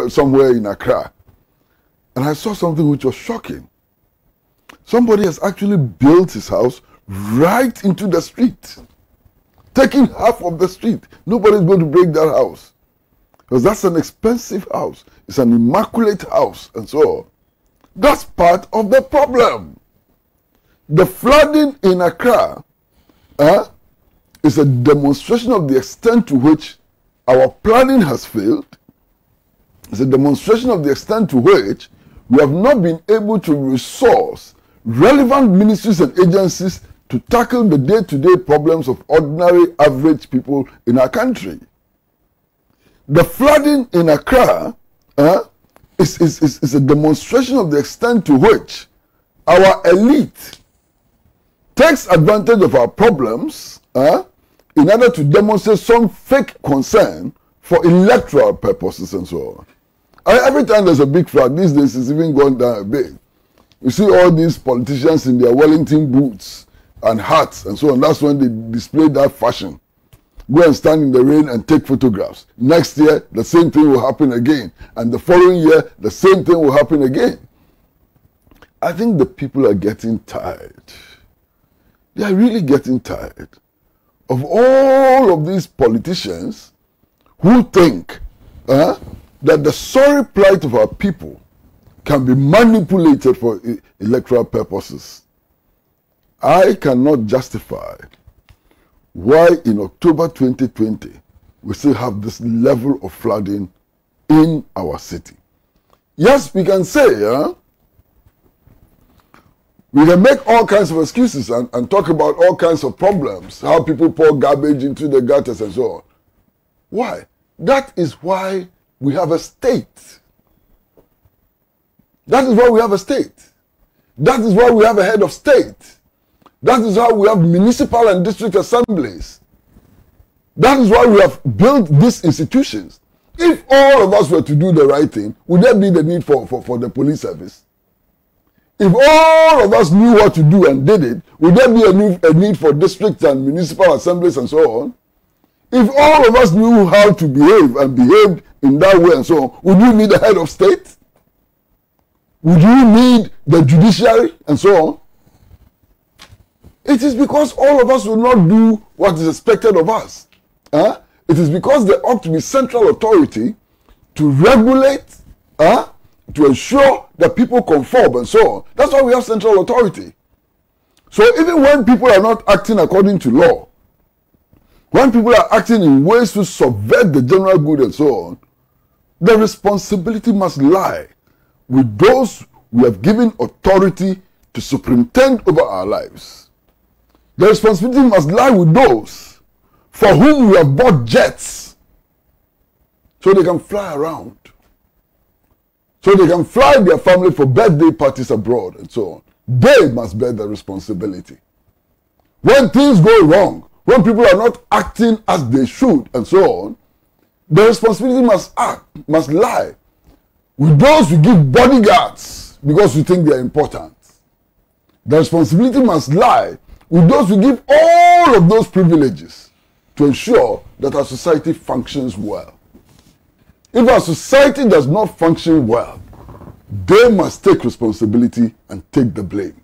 somewhere in Accra, and I saw something which was shocking. Somebody has actually built his house right into the street, taking half of the street. Nobody's going to break that house, because that's an expensive house. It's an immaculate house, and so on. That's part of the problem. The flooding in Accra is a demonstration of the extent to which our planning has failed. It's a demonstration of the extent to which we have not been able to resource relevant ministries and agencies to tackle the day-to-day problems of ordinary, average people in our country. The flooding in Accra is a demonstration of the extent to which our elite takes advantage of our problems in order to demonstrate some fake concern for electoral purposes and so on. Every time there's a big flood, these days it's even gone down a bit. You see all these politicians in their Wellington boots and hats and so on. That's when they display that fashion. Go and stand in the rain and take photographs. Next year, the same thing will happen again. And the following year, the same thing will happen again. I think the people are getting tired. They are really getting tired of all of these politicians who think that the sorry plight of our people can be manipulated for electoral purposes. I cannot justify why in October 2020 we still have this level of flooding in our city. Yes, we can say, we can make all kinds of excuses and talk about all kinds of problems, how people pour garbage into the gutters and so on. Why? That is why we have a state. That is why we have a state. That is why we have a head of state. That is why we have municipal and district assemblies. That is why we have built these institutions. If all of us were to do the right thing, would there be the need for the police service? If all of us knew what to do and did it, would there be a need for districts and municipal assemblies and so on? If all of us knew how to behave and behaved in that way and so on, would you need a head of state? Would you need the judiciary and so on? It is because all of us will not do what is expected of us. It is because there ought to be central authority to regulate, to ensure that people conform and so on. That's why we have central authority. So even when people are not acting according to law, when people are acting in ways to subvert the general good and so on, the responsibility must lie with those we have given authority to superintend over our lives. The responsibility must lie with those for whom we have bought jets so they can fly around, so they can fly their family for birthday parties abroad and so on. They must bear the responsibility. When things go wrong, when people are not acting as they should and so on, the responsibility must lie with those who give bodyguards because we think they are important. The responsibility must lie with those who give all of those privileges to ensure that our society functions well. If our society does not function well, they must take responsibility and take the blame.